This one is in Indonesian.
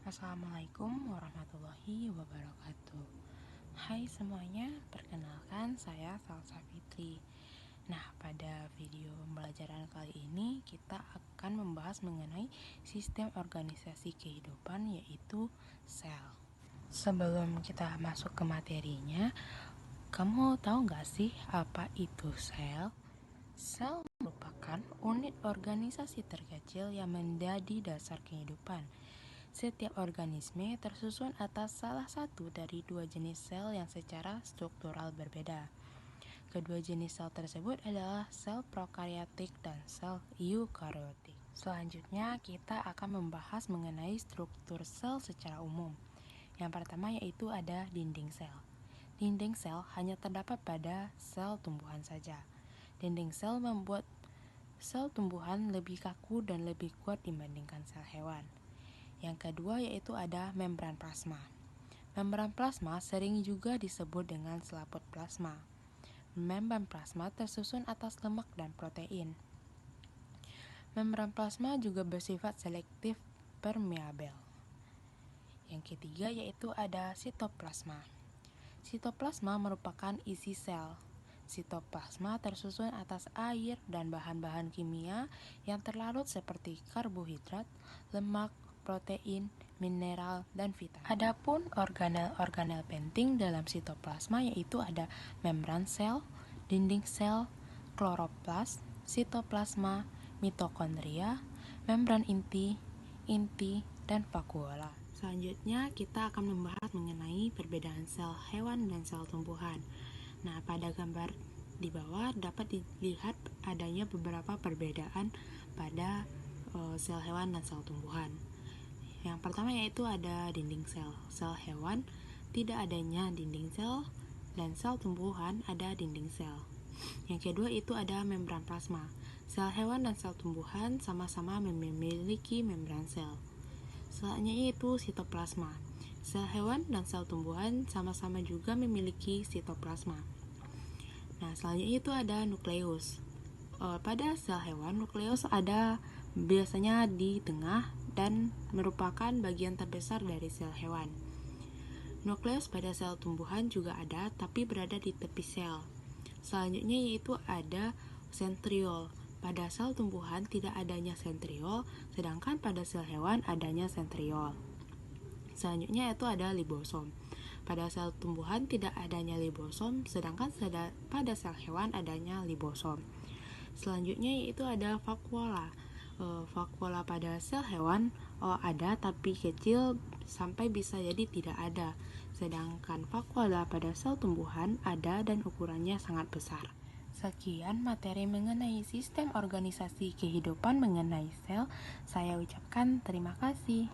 Assalamualaikum warahmatullahi wabarakatuh. Hai semuanya, perkenalkan saya Salsa Fitri. Nah, pada video pembelajaran kali ini kita akan membahas mengenai sistem organisasi kehidupan, yaitu sel. Sebelum kita masuk ke materinya, kamu tahu nggak sih apa itu sel? Sel merupakan unit organisasi terkecil yang menjadi dasar kehidupan. Setiap organisme tersusun atas salah satu dari dua jenis sel yang secara struktural berbeda. Kedua jenis sel tersebut adalah sel prokaryotik dan sel eukaryotik. Selanjutnya, kita akan membahas mengenai struktur sel secara umum. Yang pertama yaitu ada dinding sel. Dinding sel hanya terdapat pada sel tumbuhan saja. Dinding sel membuat sel tumbuhan lebih kaku dan lebih kuat dibandingkan sel hewan. Yang kedua yaitu ada membran plasma. Membran plasma sering juga disebut dengan selaput plasma. Membran plasma tersusun atas lemak dan protein. Membran plasma juga bersifat selektif permeabel. Yang ketiga yaitu ada sitoplasma. Sitoplasma merupakan isi sel. Sitoplasma tersusun atas air dan bahan-bahan kimia yang terlarut seperti karbohidrat, lemak, protein, mineral, dan vitamin. Adapun organel-organel penting dalam sitoplasma yaitu ada membran sel, dinding sel, kloroplas, sitoplasma, mitokondria, membran inti, dan vakuola. Selanjutnya kita akan membahas mengenai perbedaan sel hewan dan sel tumbuhan. Nah, pada gambar di bawah dapat dilihat adanya beberapa perbedaan pada sel hewan dan sel tumbuhan. Yang pertama yaitu ada dinding sel. Sel hewan tidak adanya dinding sel dan sel tumbuhan ada dinding sel. Yang kedua itu ada membran plasma. Sel hewan dan sel tumbuhan sama-sama memiliki membran sel. Selanjutnya itu sitoplasma. Sel hewan dan sel tumbuhan sama-sama juga memiliki sitoplasma. Nah, selanjutnya itu ada nukleus. Pada sel hewan, nukleus ada biasanya di tengah dan merupakan bagian terbesar dari sel hewan. Nukleus pada sel tumbuhan juga ada, tapi berada di tepi sel. Selanjutnya yaitu ada sentriol. Pada sel tumbuhan tidak adanya sentriol, sedangkan pada sel hewan adanya sentriol. Selanjutnya itu ada libosom. Pada sel tumbuhan tidak adanya libosom, sedangkan pada sel hewan adanya libosom. Selanjutnya yaitu ada vakuola. Vakuola pada sel hewan ada tapi kecil sampai bisa jadi tidak ada. Sedangkan vakuola pada sel tumbuhan ada dan ukurannya sangat besar. Sekian materi mengenai sistem organisasi kehidupan mengenai sel. Saya ucapkan terima kasih.